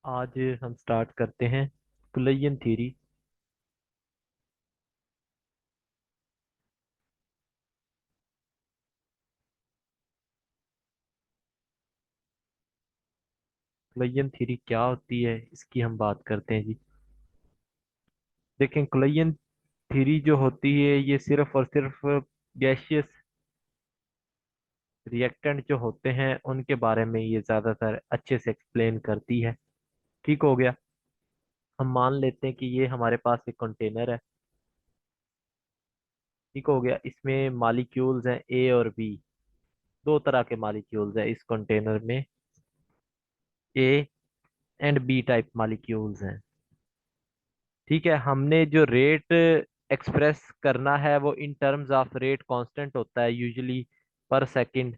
आज हम स्टार्ट करते हैं कुलयन थ्योरी। कुलयन थ्योरी क्या होती है इसकी हम बात करते हैं जी। देखें, कुलयन थ्योरी जो होती है ये सिर्फ और सिर्फ गैसियस रिएक्टेंट जो होते हैं उनके बारे में ये ज्यादातर अच्छे से एक्सप्लेन करती है। ठीक हो गया। हम मान लेते हैं कि ये हमारे पास एक कंटेनर है। ठीक हो गया। इसमें मालिक्यूल्स हैं ए और बी। दो तरह के मालिक्यूल्स हैं इस कंटेनर में। A and B type molecules हैं। ठीक है। हमने जो रेट एक्सप्रेस करना है वो in terms of rate constant होता है यूजुअली पर सेकंड,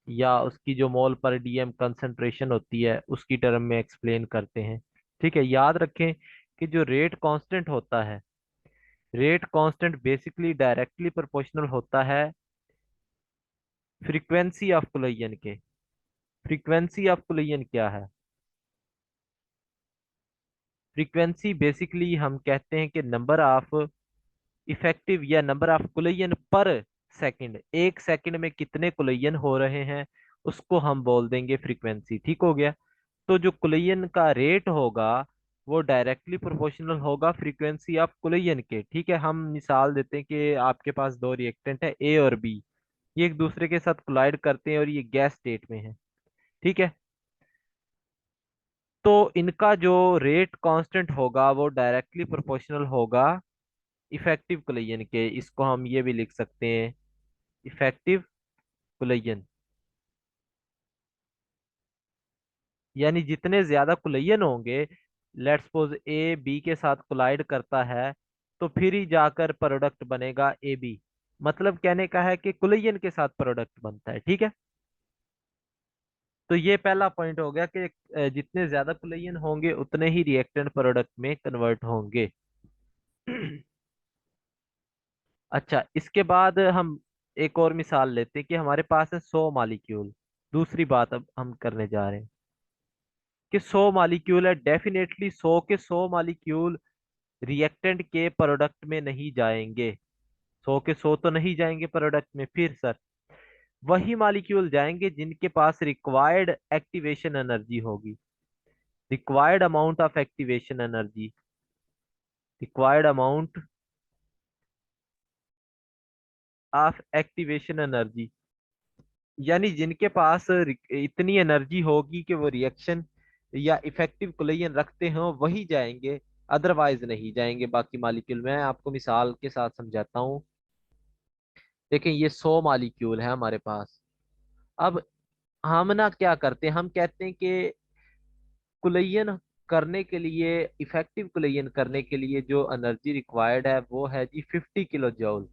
या उसकी जो मोल पर डीएम कंसंट्रेशन होती है उसकी टर्म में एक्सप्लेन करते हैं। ठीक है। याद रखें कि जो रेट कांस्टेंट होता है, rate constant basically directly proportional होता है फ्रीक्वेंसी ऑफ कोलिजन के। फ्रीक्वेंसी ऑफ कोलिजन क्या है? फ्रीक्वेंसी बेसिकली हम कहते हैं कि नंबर ऑफ इफेक्टिव या नंबर ऑफ कुलयन पर सेकंड, एक सेकंड में कितने कुलयन हो रहे हैं उसको हम बोल देंगे फ्रीक्वेंसी। ठीक हो गया। तो जो कुलयन का रेट होगा वो डायरेक्टली प्रोपोर्शनल होगा फ्रीक्वेंसी ऑफ कुलयन के। ठीक है। हम मिसाल देते हैं कि आपके पास दो रिएक्टेंट है ए और बी। ये एक दूसरे के साथ कोलाइड करते हैं और ये गैस स्टेट में है। ठीक है। तो इनका जो रेट कांस्टेंट होगा वो डायरेक्टली प्रोपोर्शनल होगा इफेक्टिव कुलयन के। इसको हम ये भी लिख सकते हैं इफेक्टिव कुलयन। यानी जितने ज्यादा कुलयन होंगे, लेट्स सपोज ए बी के साथ कोलाइड करता है तो फिर ही जाकर प्रोडक्ट बनेगा ए बी। मतलब कहने का है कि कुलयन के साथ प्रोडक्ट बनता है। ठीक है। तो ये पहला पॉइंट हो गया कि जितने ज्यादा कुलयन होंगे उतने ही रिएक्टेंट प्रोडक्ट में कन्वर्ट होंगे। अच्छा, इसके बाद हम एक और मिसाल लेते हैं कि हमारे पास है 100 मालिक्यूल। दूसरी बात अब हम करने जा रहे हैं कि 100 मालिक्यूल है। डेफिनेटली 100 के 100 मालिक्यूल रिएक्टेंट के प्रोडक्ट में नहीं जाएंगे। 100 के 100 तो नहीं जाएंगे प्रोडक्ट में। फिर सर वही मालिक्यूल जाएंगे जिनके पास रिक्वायर्ड एक्टिवेशन एनर्जी होगी। Required amount of activation energy, required amount of activation energy, यानी जिनके पास इतनी एनर्जी होगी कि वो रिएक्शन या इफेक्टिव कोलिजन रखते हो वही जाएंगे, अदरवाइज नहीं जाएंगे बाकी मालिक्यूल। मैं आपको मिसाल के साथ समझाता हूँ। देखें, ये 100 मालिक्यूल है हमारे पास। अब हम ना क्या करते हैं, हम कहते हैं कि कुलयन करने के लिए, इफेक्टिव कुलयन करने के लिए जो एनर्जी रिक्वायर्ड है वो है जी 50 किलो जूल।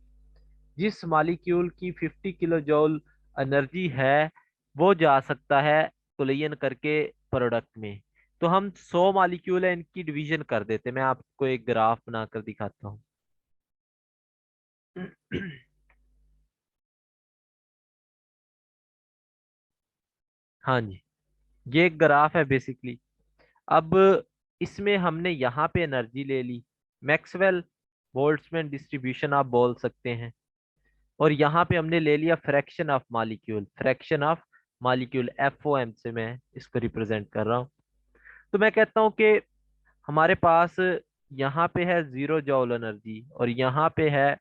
जिस मालिक्यूल की 50 किलो जूल एनर्जी है वो जा सकता है कुलयन करके प्रोडक्ट में। तो हम 100 मालिक्यूल है इनकी डिवीजन कर देते हैं। मैं आपको एक ग्राफ बनाकर दिखाता हूँ। हाँ जी, ये एक ग्राफ है बेसिकली। अब इसमें हमने यहाँ पे एनर्जी ले ली, मैक्सवेल बोल्ट्जमैन डिस्ट्रीब्यूशन आप बोल सकते हैं। और यहाँ पे हमने ले लिया fraction of molecule. Fraction of molecule FOM से मैं इसको रिप्रेजेंट कर रहा हूँ। तो मैं कहता हूँ कि हमारे पास यहाँ पे है 0 जॉल एनर्जी, और यहाँ पे है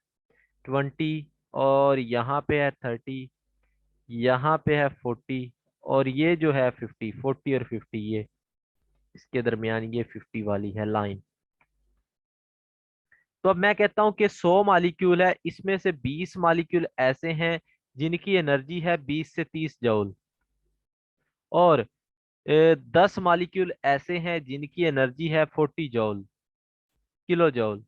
20, और यहाँ पे है 30, यहाँ पे है 40, और ये जो है 50। 40 और 50 ये इसके दरमियान ये 50 वाली है लाइन। तो अब मैं कहता हूं कि 100 मालिक्यूल है, इसमें से 20 मालिक्यूल ऐसे हैं जिनकी एनर्जी है 20 से 30 जूल, और 10 मालिक्यूल ऐसे हैं जिनकी एनर्जी है 40 जूल, किलो जूल।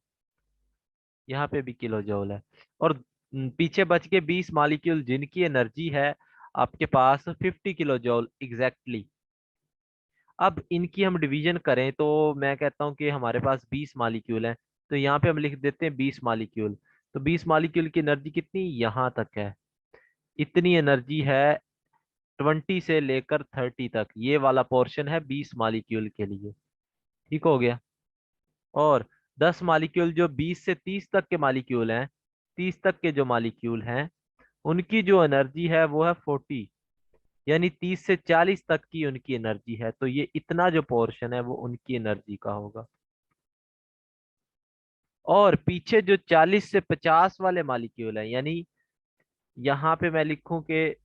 यहाँ पे भी किलो जूल है। और पीछे बच के 20 मालिक्यूल जिनकी एनर्जी है आपके पास 50 किलो जूल एग्जैक्टली। अब इनकी हम डिवीजन करें तो मैं कहता हूं कि हमारे पास 20 मालिक्यूल हैं। तो यहाँ पे हम लिख देते हैं 20 मालिक्यूल। तो 20 मालिक्यूल की एनर्जी कितनी यहाँ तक है, इतनी एनर्जी है 20 से लेकर 30 तक। ये वाला पोर्शन है 20 मालिक्यूल के लिए। ठीक हो गया। और 10 मालिक्यूल जो 20 से 30 तक के मालिक्यूल हैं, 30 तक के जो मालिक्यूल हैं, उनकी जो एनर्जी है वो है 40, यानी 30 से 40 तक की उनकी एनर्जी है। तो ये इतना जो पोर्शन है वो उनकी एनर्जी का होगा। और पीछे जो 40 से 50 वाले मालिक्यूल हैं, यानी यहाँ पे मैं लिखूं कि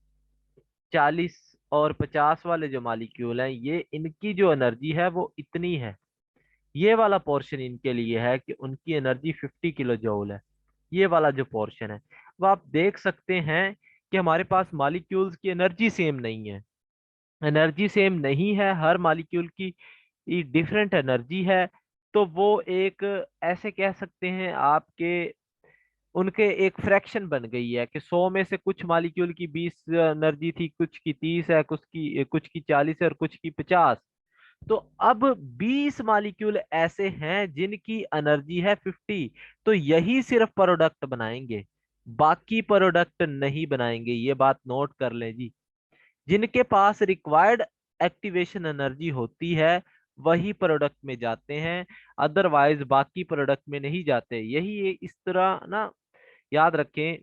40 और 50 वाले जो मालिक्यूल हैं, ये इनकी जो एनर्जी है वो इतनी है। ये वाला पोर्शन इनके लिए है कि उनकी एनर्जी 50 किलो जूल है। ये वाला जो पोर्शन है, वो आप देख सकते हैं कि हमारे पास मालिक्यूल्स की एनर्जी सेम नहीं है। एनर्जी सेम नहीं है, हर मालिक्यूल की डिफरेंट एनर्जी है। तो वो एक, ऐसे कह सकते हैं आपके, उनके एक फ्रैक्शन बन गई है कि 100 में से कुछ मालिक्यूल की 20 एनर्जी थी, कुछ की 30 है, कुछ की 40 है और कुछ की 50। तो अब 20 मालिक्यूल ऐसे हैं जिनकी एनर्जी है 50। तो यही सिर्फ प्रोडक्ट बनाएंगे, बाकी प्रोडक्ट नहीं बनाएंगे। ये बात नोट कर लें जी। जिनके पास रिक्वायर्ड एक्टिवेशन एनर्जी होती है वही प्रोडक्ट में जाते हैं, अदरवाइज बाकी प्रोडक्ट में नहीं जाते। यही इस तरह ना याद रखें।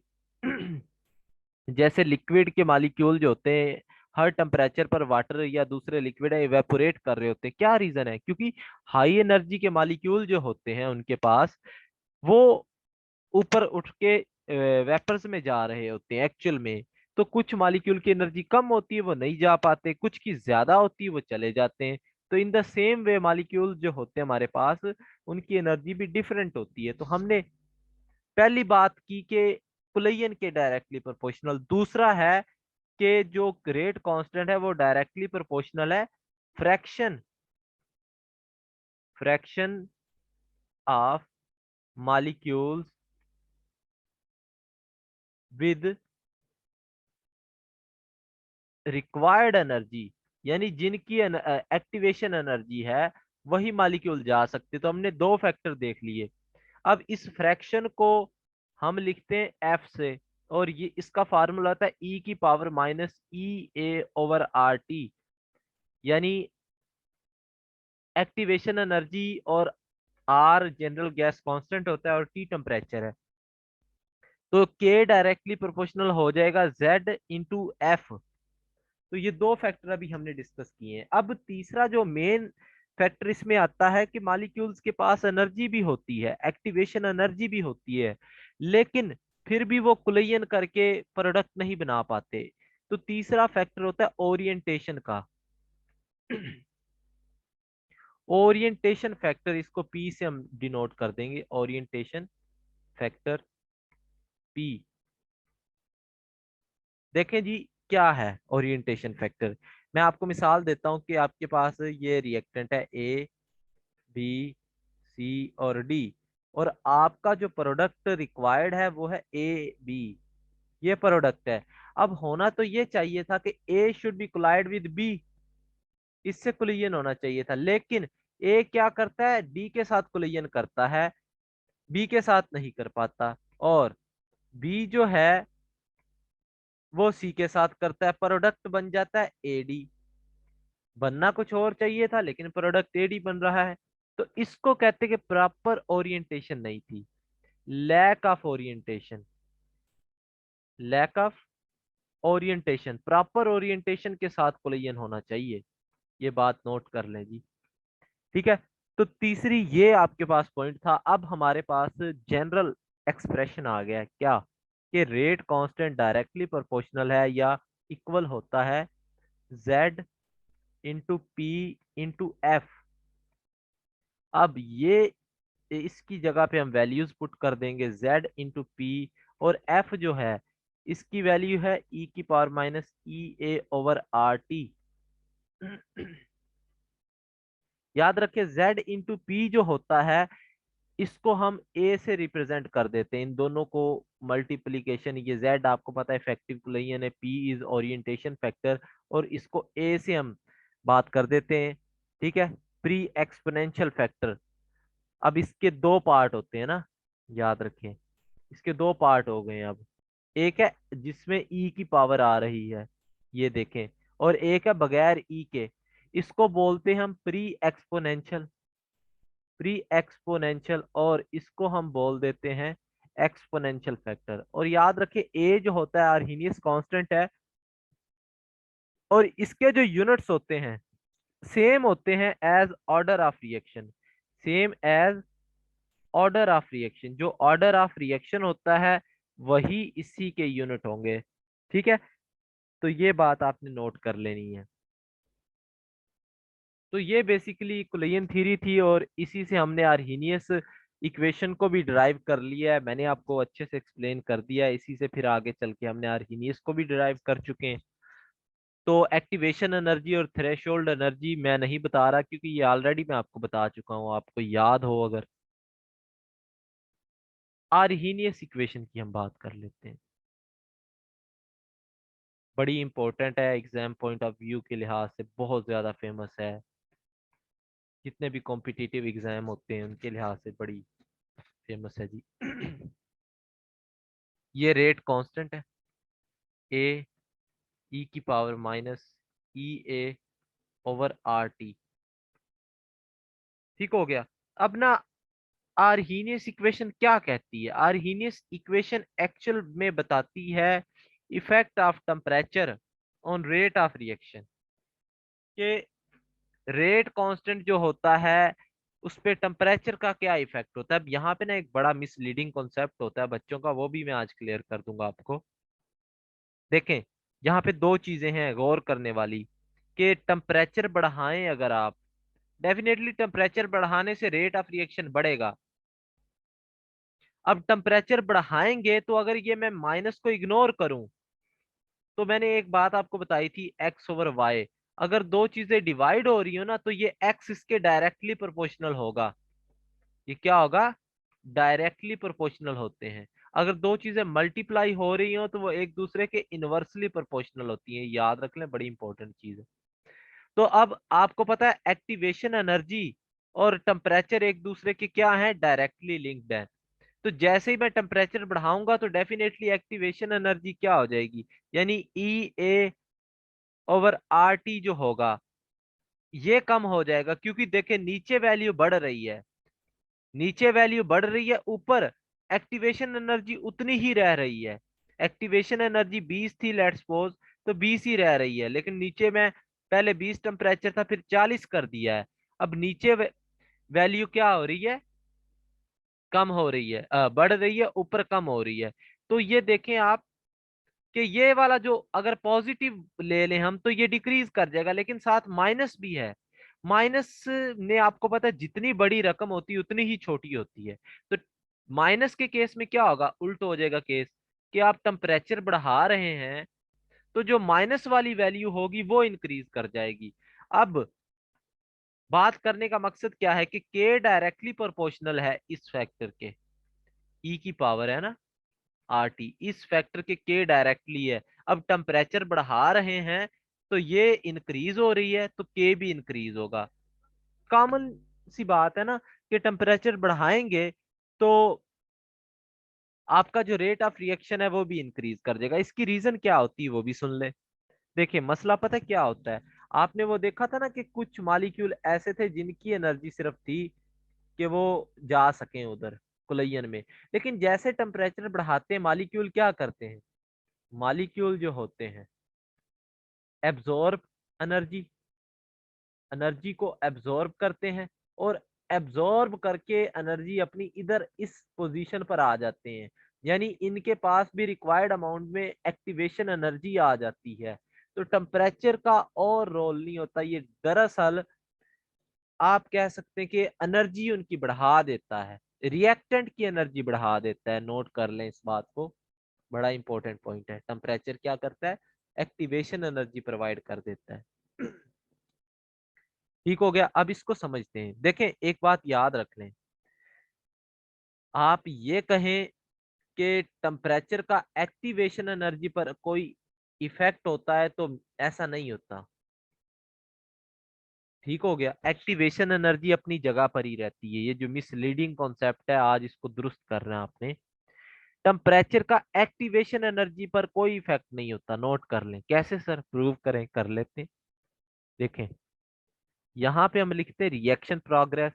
जैसे लिक्विड के मालिक्यूल जो होते हैं, हर टेम्परेचर पर वाटर या दूसरे लिक्विड इवेपोरेट कर रहे होते हैं। क्या रीजन है? क्योंकि हाई एनर्जी के मालिक्यूल जो होते हैं उनके पास, वो ऊपर उठ के वेपर्स में जा रहे होते हैं एक्चुअल में। तो कुछ मालिक्यूल की एनर्जी कम होती है, वो नहीं जा पाते, कुछ की ज्यादा होती है, वो चले जाते हैं। तो in the same way molecule जो होते हैं हमारे पास, उनकी एनर्जी भी डिफरेंट होती है। तो हमने पहली बात की कि कुलयन के डायरेक्टली प्रोपोर्शनल। दूसरा है कि जो रेट कांस्टेंट है वो डायरेक्टली प्रोपोर्शनल है fraction fraction of molecules with required energy, यानी जिनकी एक्टिवेशन एनर्जी है वही मॉलिक्यूल जा सकते। तो हमने दो फैक्टर देख लिए। अब इस फ्रैक्शन को हम लिखते हैं एफ से, और ये इसका फार्मूला होता है ई की पावर माइनस ई ए ओवर आर टी, यानी एक्टिवेशन एनर्जी, और आर जनरल गैस कांस्टेंट होता है, और टी टेम्परेचर है। तो के डायरेक्टली प्रोपोर्शनल हो जाएगा जेड इंटू एफ। तो ये दो फैक्टर अभी हमने डिस्कस किए हैं। अब तीसरा जो मेन फैक्टर इसमें आता है कि मॉलिक्यूल्स के पास एनर्जी भी होती है, एक्टिवेशन एनर्जी भी होती है, लेकिन फिर भी वो कुलयन करके प्रोडक्ट नहीं बना पाते। तो तीसरा फैक्टर होता है ओरिएंटेशन का। ओरिएंटेशन फैक्टर, इसको पी से हम डिनोट कर देंगे, ओरिएंटेशन फैक्टर पी। देखें जी, क्या है ओरिएंटेशन फैक्टर। मैं आपको मिसाल देता हूं कि आपके पास ये रिएक्टेंट है ए, बी, सी और डी, और आपका जो प्रोडक्ट रिक्वायर्ड है वो है ए बी। ये प्रोडक्ट है। अब होना तो ये चाहिए था कि A should be collide with B, इससे कोलिजन होना चाहिए था, लेकिन ए क्या करता है, डी के साथ कोलिजन करता है, बी के साथ नहीं कर पाता। और बी जो है वो सी के साथ करता है, प्रोडक्ट बन जाता है एडी। बनना कुछ और चाहिए था लेकिन प्रोडक्ट एडी बन रहा है। तो इसको कहते हैं कि प्रॉपर ओरिएंटेशन नहीं थी, lack of orientation. Lack of orientation, proper orientation के साथ कोलिजन होना चाहिए। ये बात नोट कर लें जी। ठीक है। तो तीसरी ये आपके पास पॉइंट था। अब हमारे पास जनरल एक्सप्रेशन आ गया क्या, कि रेट कांस्टेंट डायरेक्टली प्रोपोर्शनल है या इक्वल होता है Z into P into F. अब ये इसकी जगह पे हम वैल्यूज पुट कर देंगे Z इंटू पी, और F जो है इसकी वैल्यू है ई की पावर माइनस ई ए ओवर आर टी। याद रखें Z इंटू पी जो होता है, इसको हम ए से रिप्रेजेंट कर देते हैं, इन दोनों को मल्टीप्लीकेशन। ये Z आपको पता है इफेक्टिव कोलिजन है, P इज ओरिएंटेशन फैक्टर, और इसको ए से हम बात कर देते हैं। ठीक है, प्री एक्सपोनेंशियल फैक्टर। अब इसके दो पार्ट होते हैं ना, याद रखें, इसके दो पार्ट हो गए हैं अब। एक है जिसमें ई की पावर आ रही है, ये देखें, और एक है बगैर ई के, इसको बोलते हैं हम प्री एक्सपोनेंशियल। प्री एक्सपोनेंशियल, और इसको हम बोल देते हैं एक्सपोनेंशियल फैक्टर। और याद रखें ए जो होता है आर्हीनियस कांस्टेंट है, और इसके जो यूनिट्स होते हैं सेम होते हैं as order of reaction, same as order of reaction. जो ऑर्डर ऑफ रिएक्शन होता है वही इसी के यूनिट होंगे। ठीक है, तो ये बात आपने नोट कर लेनी है। तो ये बेसिकली कुलियन थ्योरी थी, और इसी से हमने आर्हीनियस इक्वेशन को भी डिराइव कर लिया है। मैंने आपको अच्छे से एक्सप्लेन कर दिया है, इसी से फिर आगे चल के हमने आर्हीनियस को भी डिराइव कर चुके हैं। तो एक्टिवेशन एनर्जी और थ्रेशोल्ड एनर्जी मैं नहीं बता रहा, क्योंकि ये ऑलरेडी मैं आपको बता चुका हूँ, आपको याद हो अगर। आर्हीनियस इक्वेशन की हम बात कर लेते हैं, बड़ी इंपॉर्टेंट है एग्जाम पॉइंट ऑफ व्यू के लिहाज से, बहुत ज्यादा फेमस है, जितने भी कॉम्पिटिटिव एग्जाम होते हैं उनके लिहाज से बड़ी फेमस है जी। ये रेट कांस्टेंट है, ए ई की पावर माइनस ई ए ओवर आर टी। ठीक हो गया। अब ना आर्हीनियस इक्वेशन क्या कहती है? आर्हीनियस इक्वेशन एक्चुअल में बताती है effect of temperature on rate of reaction, के रेट कांस्टेंट जो होता है उस पे टेम्परेचर का क्या इफेक्ट होता है। अब यहाँ पे ना एक बड़ा मिसलीडिंग कॉन्सेप्ट होता है बच्चों का, वो भी मैं आज क्लियर कर दूंगा आपको। देखें, यहाँ पे दो चीजें हैं गौर करने वाली, कि टेम्परेचर बढ़ाएं अगर आप, डेफिनेटली टेम्परेचर बढ़ाने से रेट ऑफ रिएक्शन बढ़ेगा। अब टेम्परेचर बढ़ाएंगे तो अगर ये मैं माइनस को इग्नोर करूं, तो मैंने एक बात आपको बताई थी एक्स ओवर वाई, अगर दो चीजें डिवाइड हो रही हो ना तो ये एक्स इसके डायरेक्टली प्रोपोर्शनल होगा। ये क्या होगा? डायरेक्टली प्रोपोर्शनल होते हैं। अगर दो चीजें मल्टीप्लाई हो रही हो तो वो एक दूसरे के इनवर्सली प्रोपोर्शनल होती हैं, याद रख लें, बड़ी इंपॉर्टेंट चीज है। तो अब आपको पता है एक्टिवेशन एनर्जी और टेम्परेचर एक दूसरे के क्या है? डायरेक्टली लिंक्ड है। तो जैसे ही मैं टेम्परेचर बढ़ाऊंगा तो डेफिनेटली एक्टिवेशन एनर्जी क्या हो जाएगी, यानी ई ए ओवर आर टी जो होगा ये कम हो जाएगा, क्योंकि देखे नीचे वैल्यू बढ़ रही है, नीचे वैल्यू बढ़ रही है, ऊपर एक्टिवेशन एनर्जी उतनी ही रह रही है। एक्टिवेशन एनर्जी 20 थी लेट्स सपोज, तो 20 ही रह रही है, लेकिन नीचे में पहले 20 टेम्परेचर था फिर 40 कर दिया है। अब नीचे वैल्यू क्या हो रही है? कम हो रही है, बढ़ रही है, ऊपर कम हो रही है। तो ये देखें आप कि ये वाला जो अगर पॉजिटिव ले लें हम तो ये डिक्रीज कर जाएगा, लेकिन साथ माइनस भी है। माइनस में आपको पता है जितनी बड़ी रकम होती है उतनी ही छोटी होती है। तो माइनस के केस में क्या होगा? उल्ट हो जाएगा केस, कि आप टेम्परेचर बढ़ा रहे हैं तो जो माइनस वाली वैल्यू होगी वो इंक्रीज कर जाएगी। अब बात करने का मकसद क्या है कि के डायरेक्टली प्रोपोर्शनल है इस फैक्टर के, ई की पावर है ना आर टी, इस फैक्टर के डायरेक्टली है। अब टेम्परेचर बढ़ा रहे हैं तो ये इंक्रीज हो रही है तो के भी इंक्रीज होगा। कॉमन सी बात है ना, कि टेम्परेचर बढ़ाएंगे तो आपका जो रेट ऑफ रिएक्शन है वो भी इंक्रीज कर देगा। इसकी रीजन क्या होती है वो भी सुन ले। देखिए मसला पता है क्या होता है, आपने वो देखा था ना कि कुछ मॉलिक्यूल ऐसे थे जिनकी एनर्जी सिर्फ थी कि वो जा सकें उधर कुलयन में, लेकिन जैसे टेम्परेचर बढ़ाते हैं मॉलिक्यूल क्या करते हैं? मॉलिक्यूल जो होते हैं एब्जॉर्ब एनर्जी, एनर्जी को एब्जॉर्ब करते हैं, और एब्जॉर्ब करके एनर्जी अपनी इधर इस पोजीशन पर आ जाते हैं, यानी इनके पास भी रिक्वायर्ड अमाउंट में एक्टिवेशन एनर्जी आ जाती है। तो टेम्परेचर का और रोल नहीं होता, ये दरअसल आप कह सकते हैं कि एनर्जी उनकी बढ़ा देता है, रिएक्टेंट की एनर्जी बढ़ा देता है। नोट कर लें इस बात को, बड़ा इंपॉर्टेंट पॉइंट है। टेम्परेचर क्या करता है? एक्टिवेशन एनर्जी प्रोवाइड कर देता है। ठीक हो गया। अब इसको समझते हैं। देखें एक बात याद रख लें, आप ये कहें कि टेम्परेचर का एक्टिवेशन एनर्जी पर कोई इफेक्ट होता है तो ऐसा नहीं होता। ठीक हो गया, एक्टिवेशन एनर्जी अपनी जगह पर ही रहती है। ये जो मिसलीडिंग कॉन्सेप्ट है आज इसको दुरुस्त करना है आपने। टेम्परेचर का एक्टिवेशन एनर्जी पर कोई इफेक्ट नहीं होता। नोट कर लें। कैसे सर? प्रूव करें, कर लेते हैं। देखें, यहां पे हम लिखते हैं रिएक्शन प्रोग्रेस,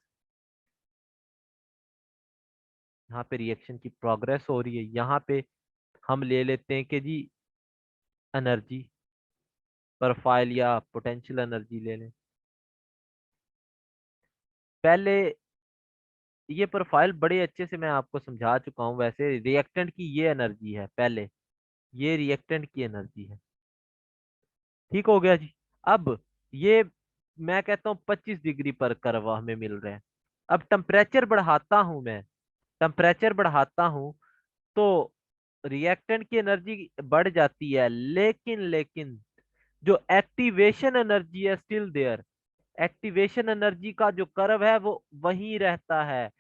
यहाँ पे रिएक्शन की प्रोग्रेस हो रही है, यहाँ पे हम ले लेते हैं कि जी एनर्जी प्रोफाइल या पोटेंशियल एनर्जी ले लें। पहले ये प्रोफाइल बड़े अच्छे से मैं आपको समझा चुका हूँ, वैसे रिएक्टेंट की ये एनर्जी है, पहले ये रिएक्टेंट की एनर्जी है। ठीक हो गया जी। अब ये मैं कहता हूँ 25 डिग्री पर कर्व हमें मिल रहे हैं। अब टेम्परेचर बढ़ाता हूं मैं, टेम्परेचर बढ़ाता हूं तो रिएक्टेंट की एनर्जी बढ़ जाती है, लेकिन जो एक्टिवेशन एनर्जी है स्टिल देयर। एक्टिवेशन एनर्जी का जो कर्व है वो वही रहता है।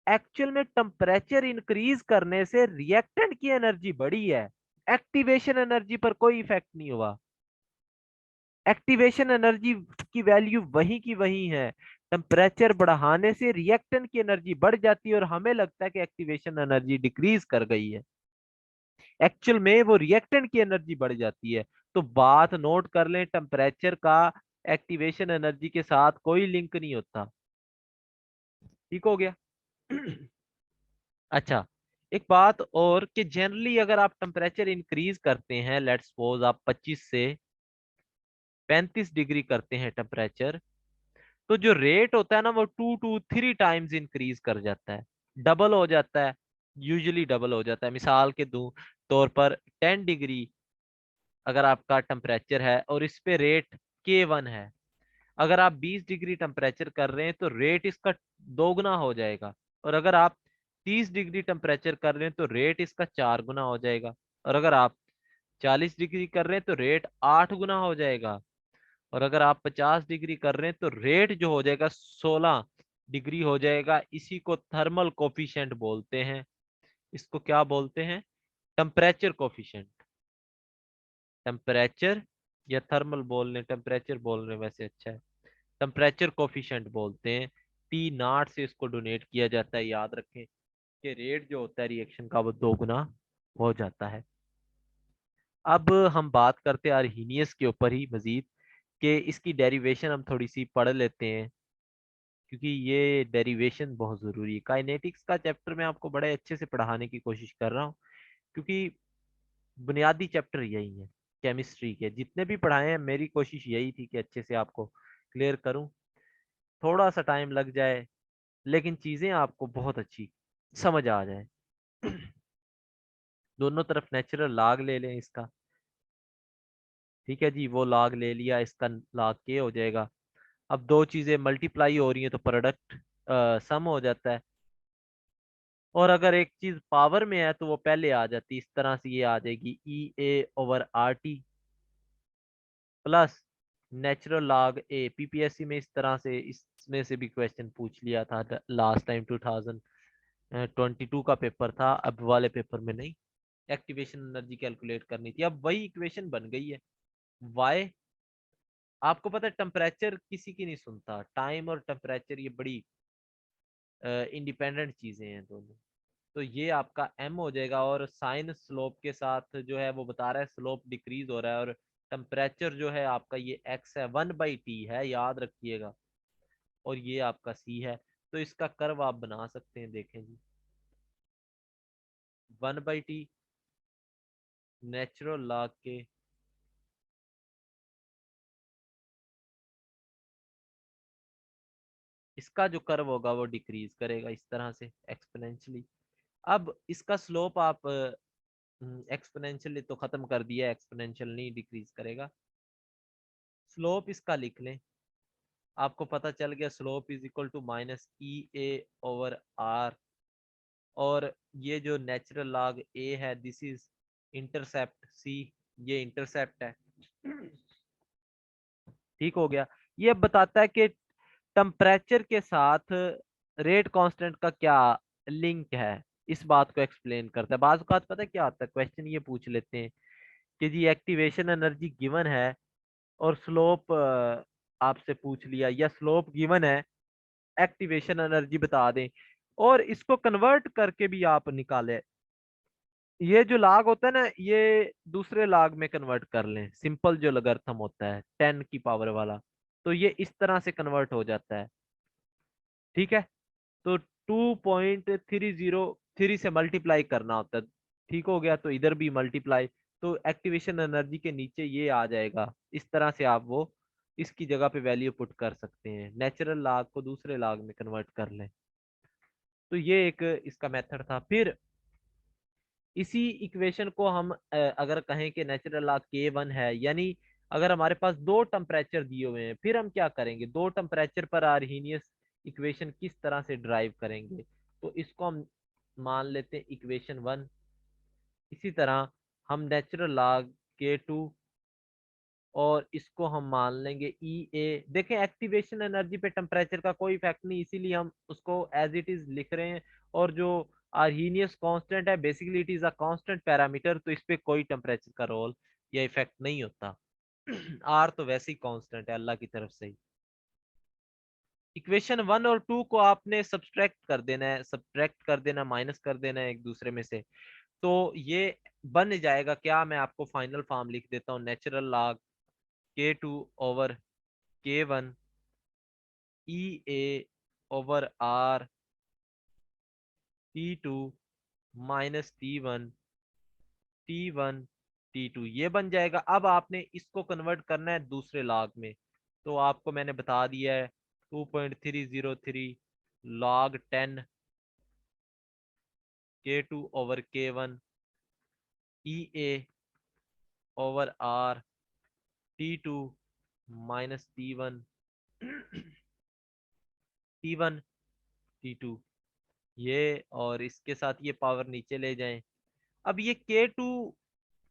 एक्चुअल में टेम्परेचर इंक्रीज करने से रिएक्टेंट की एनर्जी बढ़ी है, एक्टिवेशन एनर्जी पर कोई इफेक्ट नहीं हुआ। एक्टिवेशन एनर्जी की वैल्यू वही की वही है। टेम्परेचर बढ़ाने से रिएक्टेंट की एनर्जी बढ़ जाती है और हमें लगता है कि एक्टिवेशन एनर्जी डिक्रीज कर गई है, एक्चुअल में वो रिएक्टेंट की एनर्जी बढ़ जाती है। तो बात नोट कर लें, टेम्परेचर का एक्टिवेशन एनर्जी के साथ कोई लिंक नहीं होता। ठीक हो गया। अच्छा, एक बात और कि जनरली अगर आप टेम्परेचर इंक्रीज करते हैं, लेट्स सपोज आप 25 से 35 डिग्री करते हैं टेम्परेचर, तो जो रेट होता है ना वो 2 to 3 टाइम्स इंक्रीज कर जाता है, डबल हो जाता है। यूजुअली डबल हो जाता है। मिसाल के दूं तौर पर 10 डिग्री अगर आपका टेम्परेचर है और इस पे रेट K1 है, अगर आप 20 डिग्री टेम्परेचर कर रहे हैं तो रेट इसका दोगुना हो जाएगा। और अगर आप 30 डिग्री टेम्परेचर कर रहे हैं तो रेट इसका 4 गुना हो जाएगा। और अगर आप 40 डिग्री कर रहे हैं तो रेट 8 गुना हो जाएगा। और अगर आप 50 डिग्री कर रहे हैं तो रेट जो हो जाएगा 16 डिग्री हो जाएगा। इसी को थर्मल कोफिशिएंट बोलते हैं। इसको क्या बोलते हैं? Temperature coefficient. टेम्परेचर या थर्मल बोलने, टेम्परेचर बोलने वैसे अच्छा है। टेम्परेचर कोफिशिएंट बोलते हैं। T0 से इसको डोनेट किया जाता है। याद रखें कि रेट जो होता है रिएक्शन का वो 2 गुना हो जाता है। अब हम बात करते हैं अर्हीनियस के ऊपर ही मजीद, कि इसकी डेरिवेशन हम थोड़ी सी पढ़ लेते हैं, क्योंकि ये डेरिवेशन बहुत ज़रूरी है। काइनेटिक्स का चैप्टर मैं आपको बड़े अच्छे से पढ़ाने की कोशिश कर रहा हूँ, क्योंकि बुनियादी चैप्टर यही है केमिस्ट्री के। जितने भी पढ़ाए हैं मेरी कोशिश यही थी कि अच्छे से आपको क्लियर करूँ, थोड़ा सा टाइम लग जाए लेकिन चीज़ें आपको बहुत अच्छी समझ आ जाए। दोनों तरफ नेचुरल लॉग ले लें इसका। ठीक है जी, वो लॉग ले लिया, इसका लॉग के हो जाएगा। अब दो चीज़ें मल्टीप्लाई हो रही हैं तो प्रोडक्ट सम हो जाता है। और अगर एक चीज पावर में है तो वो पहले आ जाती, इस तरह से ये आ जाएगी EA/RT प्लस नेचुरल लॉग ए। पीपीएससी में इस तरह से इसमें से भी क्वेश्चन पूछ लिया था लास्ट टाइम, 2022 का पेपर था, अब वाले पेपर में नहीं। एक्टिवेशन एनर्जी कैलकुलेट करनी थी, अब वही इक्वेशन बन गई है। वाई, आपको पता है टेम्परेचर किसी की नहीं सुनता, टाइम और टेम्परेचर ये बड़ी इंडिपेंडेंट चीजें हैं दोनों। तो ये आपका m हो जाएगा, और साइन स्लोप के साथ जो है वो बता रहा है स्लोप डिक्रीज हो रहा है, और टेम्परेचर जो है आपका ये x है, 1/t है, याद रखिएगा। और ये आपका c है। तो इसका कर्व आप बना सकते हैं, देखें जी। 1/t नेचुरल लॉग के इसका जो कर्व होगा वो डिक्रीज करेगा इस तरह से एक्सपोनेंशियली। अब इसका स्लोप आप एक्सपोनेंशियली तो खत्म कर दिया, एक्सपोनेंशियल नहीं डिक्रीज करेगा। स्लोप इसका लिख लें, आपको पता चल गया slope is equal to -EA/R। और ये जो नेचुरल लॉग ए है दिस इज इंटरसेप्ट सी, ये इंटरसेप्ट है। ठीक हो गया। ये बताता है कि टेम्परेचर के साथ रेट कांस्टेंट का क्या लिंक है, इस बात को एक्सप्लेन करता है। बात पता है क्या आता है, क्वेश्चन ये पूछ लेते हैं कि जी एक्टिवेशन एनर्जी गिवन है और स्लोप आपसे पूछ लिया, या स्लोप गिवन है, एक्टिवेशन एनर्जी बता दें, और इसको कन्वर्ट करके भी आप निकाले। ये जो लाग होता है ना, ये दूसरे लाग में कन्वर्ट कर लें, सिंपल जो लॉगरिथम होता है 10 की पावर वाला, तो ये इस तरह से कन्वर्ट हो जाता है। ठीक है, तो 2.30 3 से मल्टीप्लाई करना होता है। ठीक हो गया, तो इधर भी मल्टीप्लाई, तो एक्टिवेशन एनर्जी के नीचे ये आ जाएगा। इस तरह से आप वो इसकी जगह पे वैल्यू पुट कर सकते हैं, नेचुरल लॉग को दूसरे लॉग में कन्वर्ट कर लें। तो ये एक इसका मेथड था। फिर इसी इक्वेशन को हम अगर कहें कि नेचुरल लॉग K1 है, यानी अगर हमारे पास दो टेम्परेचर दिए हुए हैं, फिर हम क्या करेंगे, दो टेम्परेचर पर आर्हीनियस इक्वेशन किस तरह से ड्राइव करेंगे। तो इसको हम मान लेते हैं इक्वेशन 1। इसी तरह हम नेचुरल लॉग K2 और इसको हम मान लेंगे E A। देखें एक्टिवेशन एनर्जी पे टेम्परेचर का कोई इफेक्ट नहीं, इसीलिए हम उसको एज इट इज लिख रहे हैं। और जो आर्हीनियस कांस्टेंट है, basically it is a constant parameter, तो इस पे कोई टेम्परेचर का रोल या इफेक्ट नहीं होता। आर तो वैसे ही कांस्टेंट है अल्लाह की तरफ से ही। इक्वेशन 1 और 2 को आपने सब्ट्रैक्ट कर देना, माइनस कर देना है एक दूसरे में से। तो ये बन जाएगा क्या, मैं आपको फाइनल फॉर्म लिख देता हूँ, natural log K2 over K1 EA over R T2 minus T1 T2, ये बन जाएगा। अब आपने इसको कन्वर्ट करना है दूसरे लॉग में, तो आपको मैंने बता दिया है 2.303 log 10 K2 over K1 EA over R T2 minus T1 T2, ये और इसके साथ ये पावर नीचे ले जाएं। अब ये K2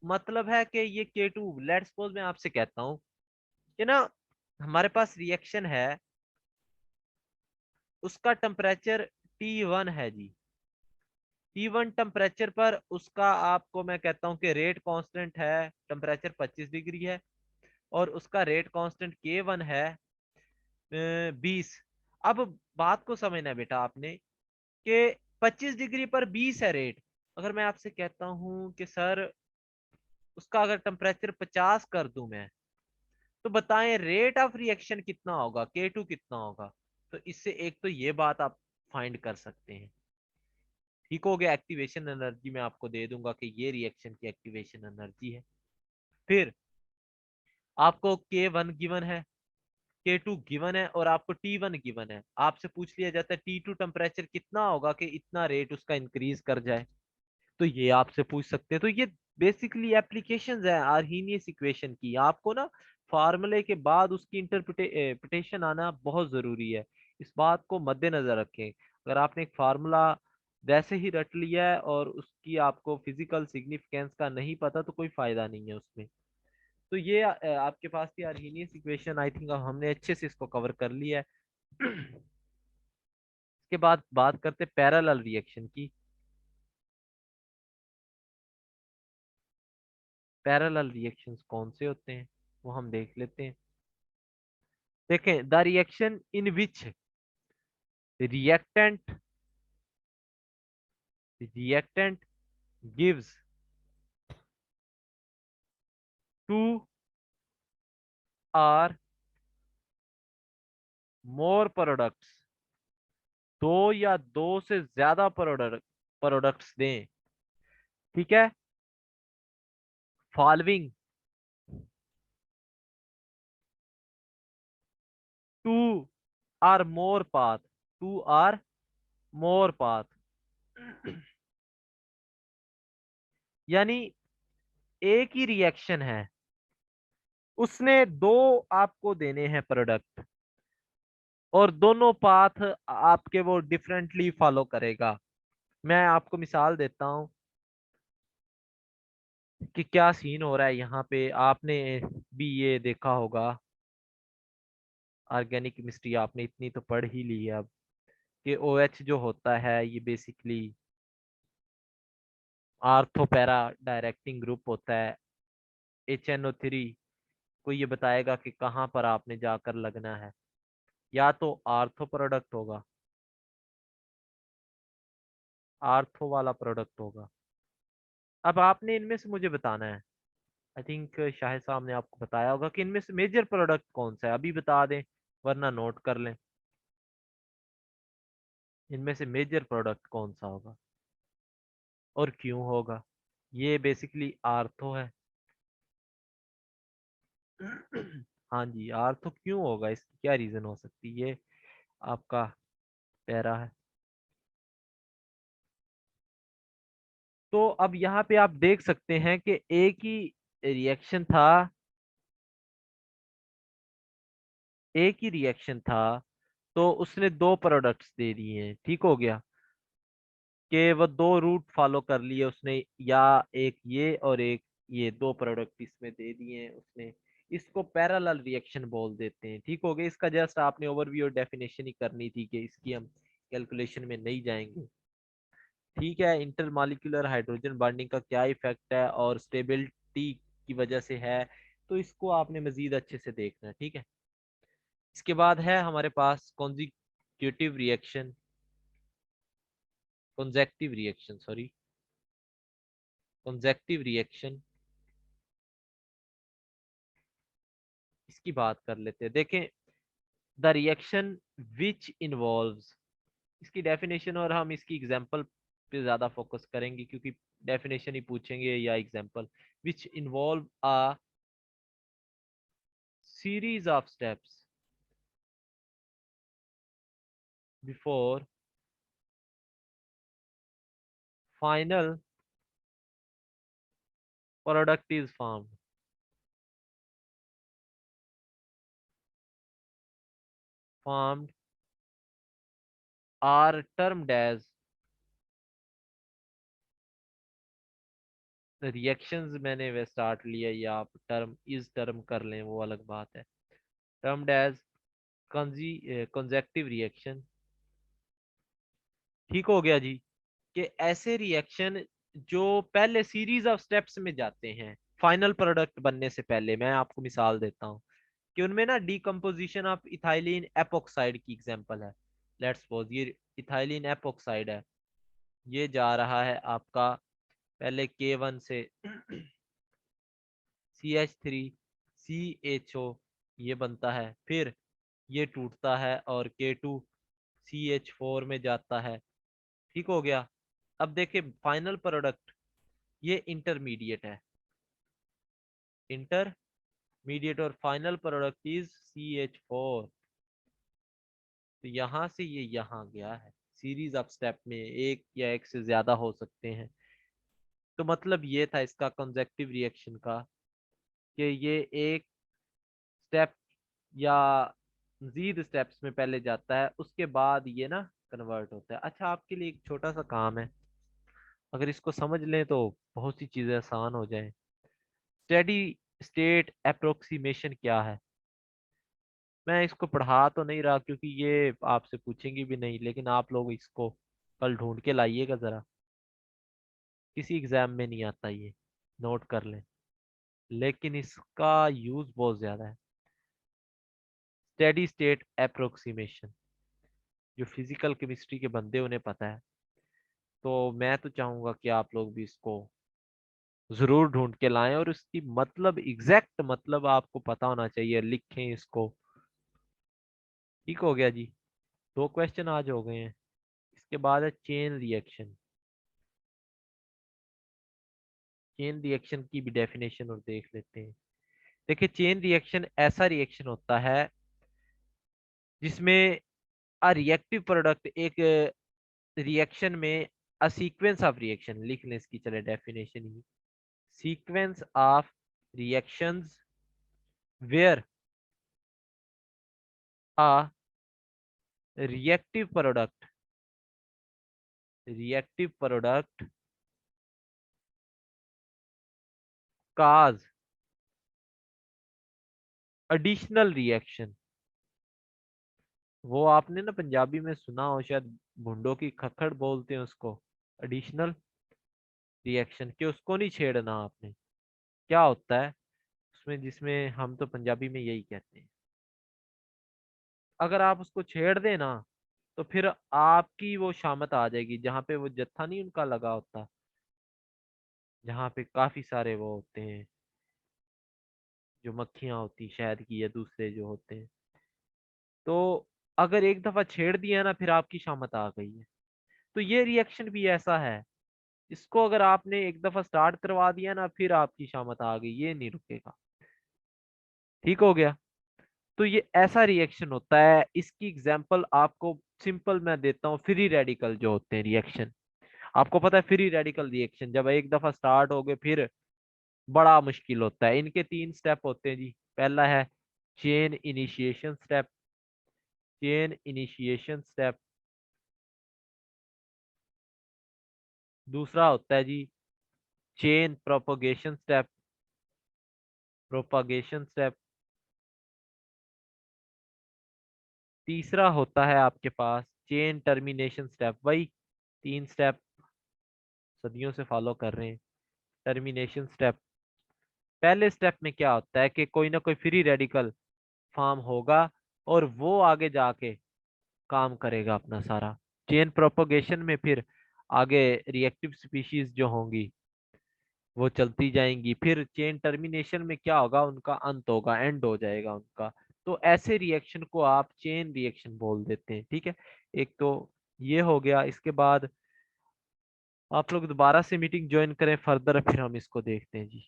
मतलब है कि ये K2, लेट्स सपोज मैं आपसे कहता हूं कि ना हमारे पास रिएक्शन है, उसका टेम्परेचर T1 है जी। T1 टेम्परेचर पर उसका आपको मैं कहता हूं कि रेट कांस्टेंट है, टेम्परेचर 25 डिग्री है, और उसका रेट कांस्टेंट K1 है 20। अब बात को समझना है बेटा आपने कि 25 डिग्री पर 20 है रेट। अगर मैं आपसे कहता हूं कि सर उसका अगर टेम्परेचर 50 कर दूं मैं, तो बताएं रेट ऑफ रिएक्शन कितना होगा, K2 कितना होगा। तो इससे एक तो ये बात आप फाइंड कर सकते हैं। ठीक हो गया, एक्टिवेशन एनर्जी मैं आपको दे दूंगा कि ये रिएक्शन की एक्टिवेशन एनर्जी है। फिर आपको K1 गिवन है, K2 गिवन है, और आपको T1 गिवन है। आपसे पूछ लिया जाता है T2 टेम्परेचर कितना होगा कि इतना रेट उसका इंक्रीज कर जाए, तो ये आपसे पूछ सकते हैं। तो ये बेसिकली एप्लीकेशंस है आर्हीनियस इक्वेशन की। आपको ना फार्मूले के बाद उसकी इंटरप्रिटेशन आना बहुत जरूरी है, इस बात को मद्देनजर रखें। अगर आपने एक फार्मूला वैसे ही रट लिया है और उसकी आपको फिजिकल सिग्निफिकेंस का नहीं पता, तो कोई फायदा नहीं है उसमें। तो ये आपके पास थी आर्हीनियस इक्वेशन। आई थिंक हमने अच्छे से इसको कवर कर लिया है। इसके बाद बात करते पैरेलल रिएक्शन की। पैरेलल रिएक्शंस कौन से होते हैं वो हम देख लेते हैं। देखें, the reaction in which reactant reactant gives two or more products, दो या दो से ज्यादा प्रोडक्ट्स दें, ठीक है, following two or more path, two or more path. यानी एक ही रिएक्शन है, उसने दो आपको देने हैं प्रोडक्ट, और दोनों पाथ आपके वो डिफरेंटली फॉलो करेगा। मैं आपको मिसाल देता हूं कि क्या सीन हो रहा है यहाँ पे। आपने भी ये देखा होगा, ऑर्गेनिक केमिस्ट्री आपने इतनी तो पढ़ ही ली है अब, कि OH जो होता है ये basically ortho para directing group होता है। HNO3 को ये बताएगा कि कहाँ पर आपने जाकर लगना है, या तो आर्थो प्रोडक्ट होगा, आर्थो वाला प्रोडक्ट होगा। अब आपने इनमें से मुझे बताना है। आई थिंक शाहिद साहब ने आपको बताया होगा कि इनमें से मेजर प्रोडक्ट कौन सा है, अभी बता दें वरना नोट कर लें। इनमें से मेजर प्रोडक्ट कौन सा होगा। और क्यों होगा? ये बेसिकली आर्थो है। हाँ जी, आर्थो क्यों होगा, इसकी क्या रीजन हो सकती है? ये आपका पैरा है। तो अब यहाँ पे आप देख सकते हैं कि एक ही रिएक्शन था, एक ही रिएक्शन था, तो उसने दो प्रोडक्ट्स दे दिए हैं, ठीक हो गया। कि वो दो रूट फॉलो कर लिए उसने, या एक ये और एक ये, दो प्रोडक्ट इसमें दे दिए हैं उसने। इसको पैरेलल रिएक्शन बोल देते हैं, ठीक हो गया। इसका जस्ट आपने ओवरव्यू और डेफिनेशन ही करनी थी, कि इसकी हम कैलकुलेशन में नहीं जाएंगे। ठीक है, इंटरमॉलिक्यूलर हाइड्रोजन बॉन्डिंग का क्या इफेक्ट है और स्टेबिलिटी की वजह से है, तो इसको आपने मजीद अच्छे से देखना है, ठीक है। इसके बाद है हमारे पास consecutive reaction, consecutive reaction sorry, consecutive reaction. इसकी बात कर लेते हैं। देखें, द रिएक्शन विच इन्वॉल्व्स, इसकी डेफिनेशन और हम इसकी एग्जांपल पे ज्यादा फोकस करेंगे, क्योंकि डेफिनेशन ही पूछेंगे या example. Which involve a series of steps before final product is formed are termed as reactions. मैंने वे स्टार्ट लिया, या आप टर्म इज टर्म कर लें, वो अलग बात है। टर्म्ड एज कंजेक्टिव रिएक्शन, ठीक हो गया जी। कि ऐसे रिएक्शन जो पहले सीरीज ऑफ स्टेप्स में जाते हैं फाइनल प्रोडक्ट बनने से पहले। मैं आपको मिसाल देता हूँ कि उनमें ना डीकम्पोजिशन ऑफ इथाइलिन एपोक्साइड की एग्जांपल है। लेट्स सपोज ये इथाइलिन एपोक्साइड है, ये जा रहा है आपका पहले K1 से CH3CHO, ये बनता है, फिर ये टूटता है और K2CH4 में जाता है, ठीक हो गया। अब देखिए फाइनल प्रोडक्ट, ये इंटरमीडिएट है, इंटरमीडिएट, और फाइनल प्रोडक्ट इज CH4। तो यहाँ से ये यहाँ गया है, सीरीज ऑफ स्टेप में एक या एक से ज्यादा हो सकते हैं। तो मतलब ये था इसका कंजेक्टिव रिएक्शन का, कि ये एक स्टेप या मजीद स्टेप्स में पहले जाता है, उसके बाद ये ना कन्वर्ट होता है। अच्छा, आपके लिए एक छोटा सा काम है, अगर इसको समझ लें तो बहुत सी चीजें आसान हो जाएं। स्टेडी स्टेट अप्रोक्सीमेशन क्या है? मैं इसको पढ़ा तो नहीं रहा, क्योंकि ये आपसे पूछेंगे भी नहीं, लेकिन आप लोग इसको कल ढूंढ के लाइएगा जरा, किसी एग्जाम में नहीं आता ये, नोट कर लें। लेकिन इसका यूज बहुत ज्यादा है। स्टेडी स्टेट अप्रोक्सीमेशन, जो फिजिकल केमिस्ट्री के बंदे उन्हें पता है। तो मैं तो चाहूंगा कि आप लोग भी इसको जरूर ढूंढ के लाएं, और इसकी मतलब एग्जैक्ट मतलब आपको पता होना चाहिए, लिखें इसको, ठीक हो गया जी। दो क्वेश्चन आज हो गए हैं। इसके बाद है चेन रिएक्शन। चेन रिएक्शन की भी डेफिनेशन और देख लेते हैं। देखिए, चेन रिएक्शन ऐसा रिएक्शन होता है जिसमें अ रिएक्टिव प्रोडक्ट एक रिएक्शन में अ सीक्वेंस ऑफ रिएक्शन, लिख लें इसकी चले डेफिनेशन ही, sequence of reactions where a reactive product cause additional reaction. वो आपने ना पंजाबी में सुना हो शायद, भुंडो की खक्खड़ बोलते हैं उसको, एडिशनल रिएक्शन, कि उसको नहीं छेड़ना आपने। क्या होता है उसमें, जिसमें हम तो पंजाबी में यही कहते हैं, अगर आप उसको छेड़ देना तो फिर आपकी वो शामत आ जाएगी, जहाँ पे वो जत्था नहीं उनका लगा होता, जहाँ पे काफी सारे वो होते हैं, जो मक्खियां होती शहद की या दूसरे जो होते हैं। तो अगर एक दफा छेड़ दिया ना, फिर आपकी शामत आ गई है। तो ये रिएक्शन भी ऐसा है इसको अगर आपने एक दफा स्टार्ट करवा दिया ना, फिर आपकी शामत आ गई, ये नहीं रुकेगा। ठीक हो गया। तो ये ऐसा रिएक्शन होता है। इसकी एग्जांपल आपको सिंपल मैं देता हूँ, फ्री रेडिकल जो होते हैं रिएक्शन। आपको पता है फ्री रेडिकल रिएक्शन जब एक दफा स्टार्ट हो गए फिर बड़ा मुश्किल होता है। इनके तीन स्टेप होते हैं जी। पहला है chain initiation step. Chain initiation step. दूसरा होता है जी chain propagation step. Propagation step. तीसरा होता है आपके पास चेन टर्मिनेशन स्टेप। वही तीन स्टेप सदियों से फॉलो कर रहे हैं। Termination step. पहले स्टेप में क्या होता है कि कोई ना कोई फ्री रेडिकल फॉर्म होगा और वो आगे जाके काम करेगा अपना सारा। चेन प्रोपोगेशन में फिर आगे रिएक्टिव स्पीशीज जो होंगी वो चलती जाएंगी। फिर चेन टर्मिनेशन में क्या होगा, उनका अंत होगा, एंड हो जाएगा उनका। तो ऐसे रिएक्शन को आप चेन रिएक्शन बोल देते हैं। ठीक है। एक तो ये हो गया। इसके बाद आप लोग दोबारा से मीटिंग ज्वाइन करें फर्दर, फिर हम इसको देखते हैं जी।